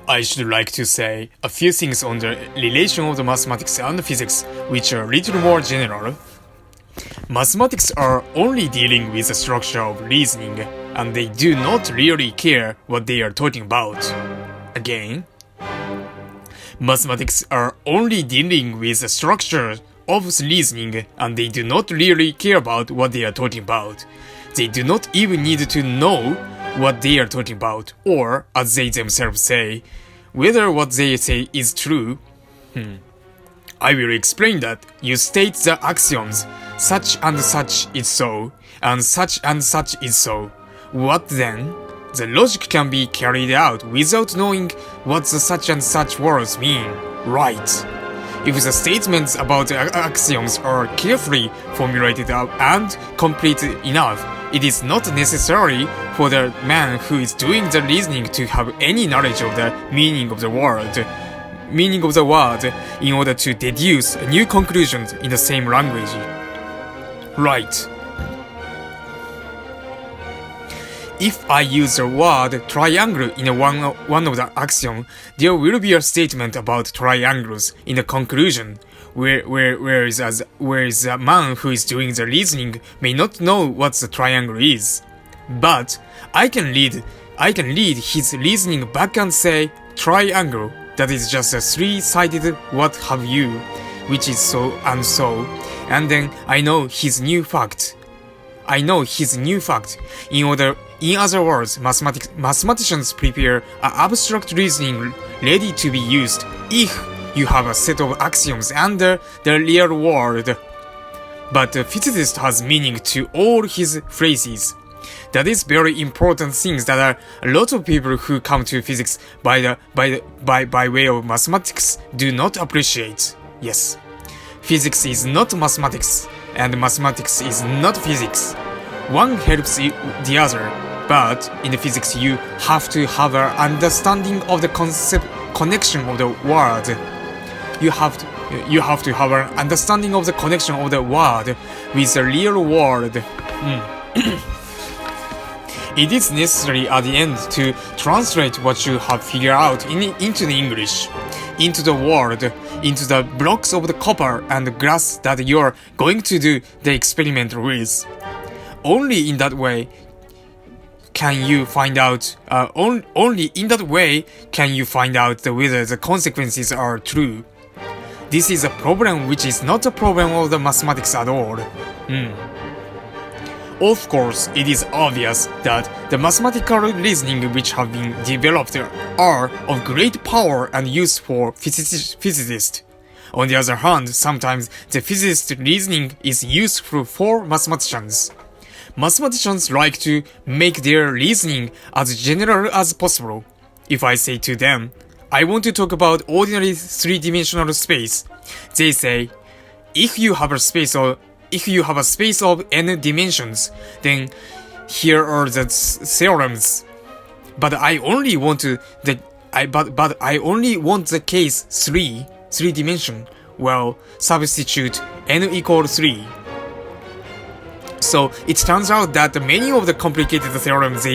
I should like to say a few things on the relation of the mathematics and physics, which are a little more general. Mathematics are only dealing with the structure of reasoning, and they do not really care what they are talking about. Again, mathematics are only dealing with the structure of reasoning, and they do not really care about what they are talking about. They do not even need to know what they are talking about, or, as they themselves say, whether what they say is true. I will explain that you state the axioms, such and such is so, and such is so. What then? The logic can be carried out without knowing what the such and such words mean, right? If the statements about the axioms are carefully formulated and complete enough, it is not necessary for the man who is doing the reasoning to have any knowledge of the meaning of the word in order to deduce new conclusions in the same language. Right. If I use the word triangle in one of the axioms, there will be a statement about triangles in the conclusion, whereas the man who is doing the reasoning may not know what the triangle is. But I can lead his reasoning back and say, triangle, that is just a three-sided what have you, which is so and so, and then I know his new fact. In other words, mathematicians prepare an abstract reasoning ready to be used if you have a set of axioms under the real world. But the physicist has meaning to all his phrases. That is very important things that are a lot of people who come to physics by way of mathematics do not appreciate. Yes, physics is not mathematics, and mathematics is not physics. One helps the other, but in the physics you have to have an understanding of the connection of the world. You have to have an understanding of the connection of the world with the real world. It is necessary at the end to translate what you have figured out into the English, into the world, into the blocks of the copper and the glass that you are going to do the experiment with. Only in that way can you find out. Only in that way can you find out whether the consequences are true. This is a problem which is not a problem of the mathematics at all. Of course, it is obvious that the mathematical reasoning which have been developed are of great power and use for physicists. On the other hand, sometimes the physicist reasoning is useful for mathematicians. Mathematicians like to make their reasoning as general as possible. If I say to them, I want to talk about ordinary three-dimensional space, they say, if you have a space of n dimensions, then here are the theorems. But I only want the case three dimension. Well, substitute n equals 3. So it turns out that many of the complicated theorems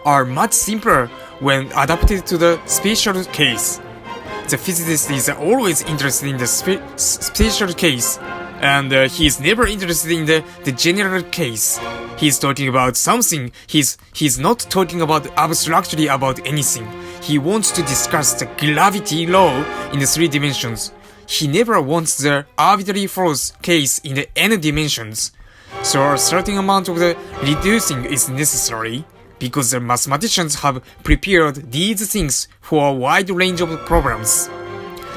are much simpler when adapted to the special case. The physicist is always interested in the special case, and he is never interested in the general case. He is talking about something. He's not talking about abstractly about anything. He wants to discuss the gravity law in the 3 dimensions. He never wants the arbitrary force case in the n dimensions. So a certain amount of the reducing is necessary, because the mathematicians have prepared these things for a wide range of problems.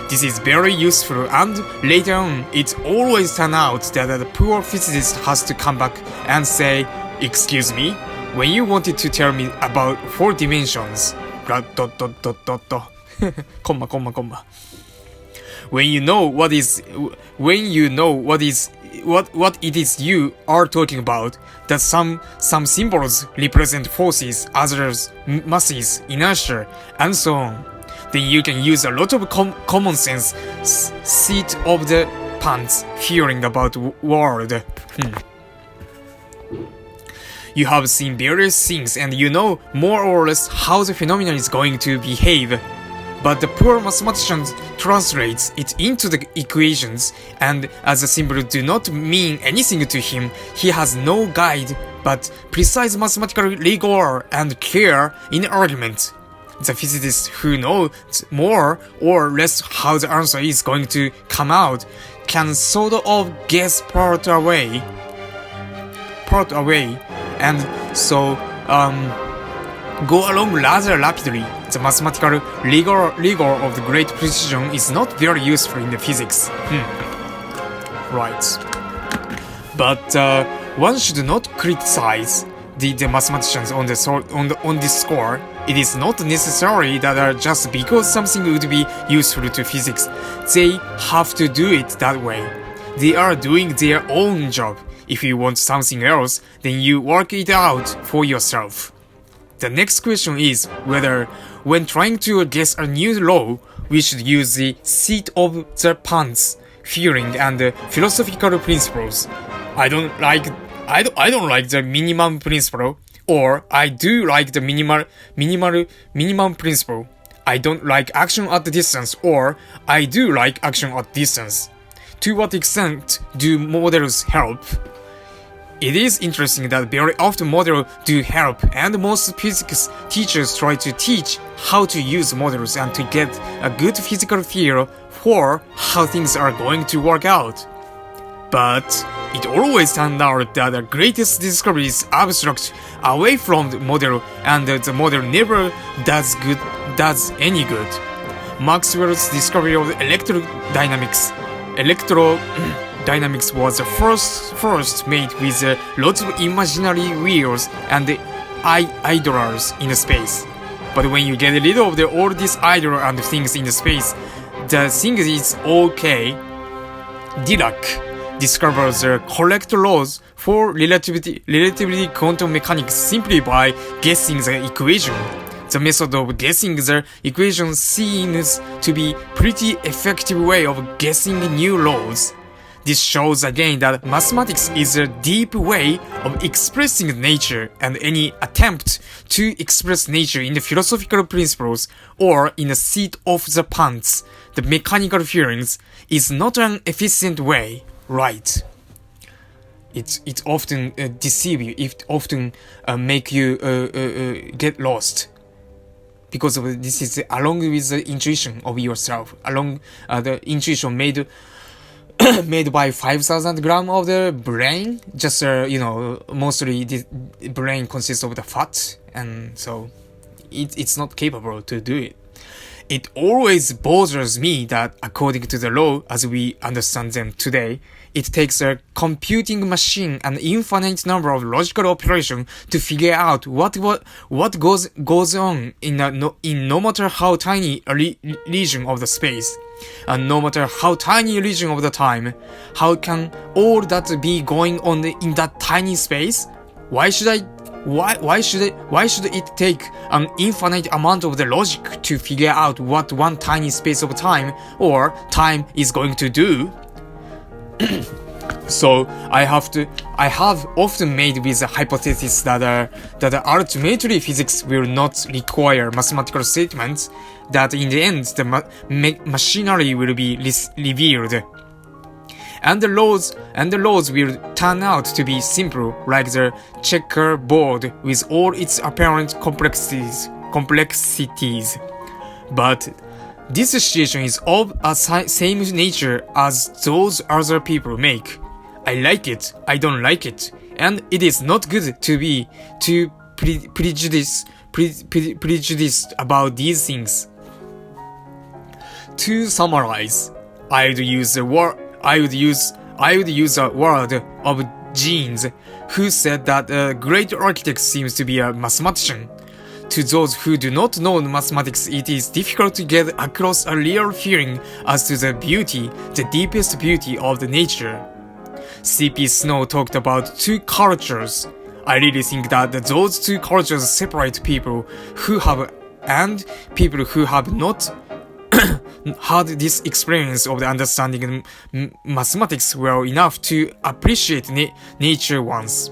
This is very useful, and later on, it always turns out that the poor physicist has to come back and say, excuse me, when you wanted to tell me about 4 dimensions, When you know what it is you are talking about, that some symbols represent forces, others masses, inertia, and so on, then you can use a lot of common sense, seat of the pants feeling about world. You have seen various things and you know more or less how the phenomenon is going to behave. But the poor mathematician translates it into the equations, and as the symbols do not mean anything to him, he has no guide but precise mathematical rigor and care in argument. The physicists who know more or less how the answer is going to come out can sort of guess part away, and so go along rather rapidly. The mathematical rigor of the great precision is not very useful in the physics. Right. But one should not criticize the mathematicians on this score. It is not necessary that just because something would be useful to physics, they have to do it that way. They are doing their own job. If you want something else, then you work it out for yourself. The next question is whether, when trying to guess a new law, we should use the seat of the pants theory and philosophical principles. I don't like the minimum principle, or I do like the minimum principle. I don't like action at distance, or I do like action at distance. To what extent do models help? It is interesting that very often models do help, and most physics teachers try to teach how to use models and to get a good physical feel for how things are going to work out. But it always turned out that the greatest discovery is abstract, away from the model, and the model never does any good. Maxwell's discovery of electrodynamics was the first made with lots of imaginary wheels and idlers in the space. But when you get rid of all these idlers and things in the space, the thing is okay. Dirac discovers the correct laws for relativity quantum mechanics simply by guessing the equation. The method of guessing the equation seems to be a pretty effective way of guessing new laws. This shows again that mathematics is a deep way of expressing nature, and any attempt to express nature in the philosophical principles or in the seat of the pants, the mechanical feelings, is not an efficient way, right? It often deceive you, it often make you get lost. Because of this is along with the intuition of yourself, along the intuition made by 5,000 grams of the brain. Just mostly the brain consists of the fat, and so it's not capable to do it. It always bothers me that according to the law as we understand them today, it takes a computing machine an infinite number of logical operations to figure out what goes on in no matter how tiny a region of the space, and no matter how tiny a region of the time. How can all that be going on in that tiny space? Why should it take an infinite amount of the logic to figure out what one tiny space of time or time is going to do? So I have often made with the hypothesis that ultimately physics will not require mathematical statements, that in the end the machinery will be revealed. And the laws will turn out to be simple, like the checkerboard with all its apparent complexities. But this situation is of a same nature as those other people make. I like it, I don't like it, and it is not good to be too prejudiced about these things. To summarize, I would use a word of Jeans, who said that a great architect seems to be a mathematician. To those who do not know mathematics, it is difficult to get across a real feeling as to the beauty, the deepest beauty of the nature. C.P. Snow talked about two cultures. I really think that those two cultures separate people who have and people who have not had this experience of the understanding mathematics well enough to appreciate nature once.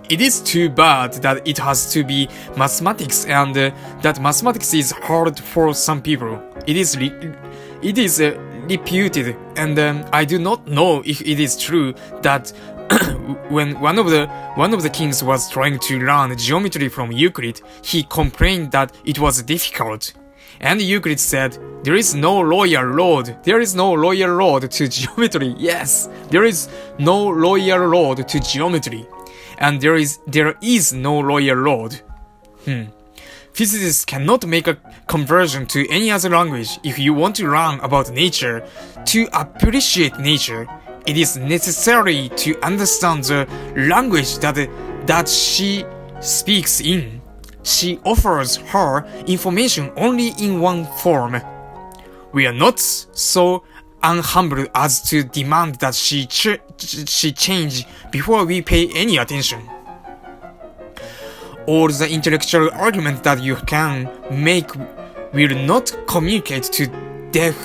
It is too bad that it has to be mathematics and that mathematics is hard for some people. It is reputed, and I do not know if it is true that when one of the kings was trying to learn geometry from Euclid, he complained that it was difficult. And Euclid said, there is no loyal road. There is no loyal road to geometry. Yes, there is no loyal road to geometry. And there is no loyal road. Physicists cannot make a conversion to any other language. If you want to learn about nature, to appreciate nature, it is necessary to understand the language that she speaks in. She offers her information only in one form. We are not so unhumble as to demand that she change before we pay any attention. All the intellectual argument that you can make will not communicate to deaf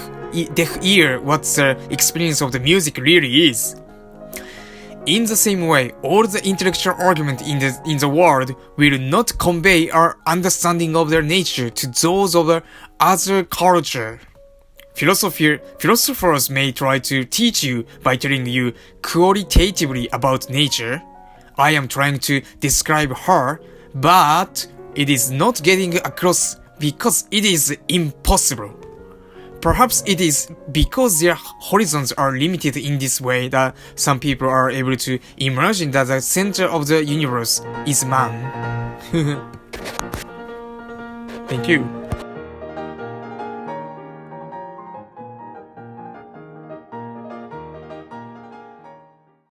ear what the experience of the music really is. In the same way, all the intellectual argument in the world will not convey our understanding of their nature to those of the other culture. Philosophers may try to teach you by telling you qualitatively about nature. I am trying to describe her, but it is not getting across because it is impossible. Perhaps it is because their horizons are limited in this way that some people are able to imagine that the center of the universe is man. Thank you.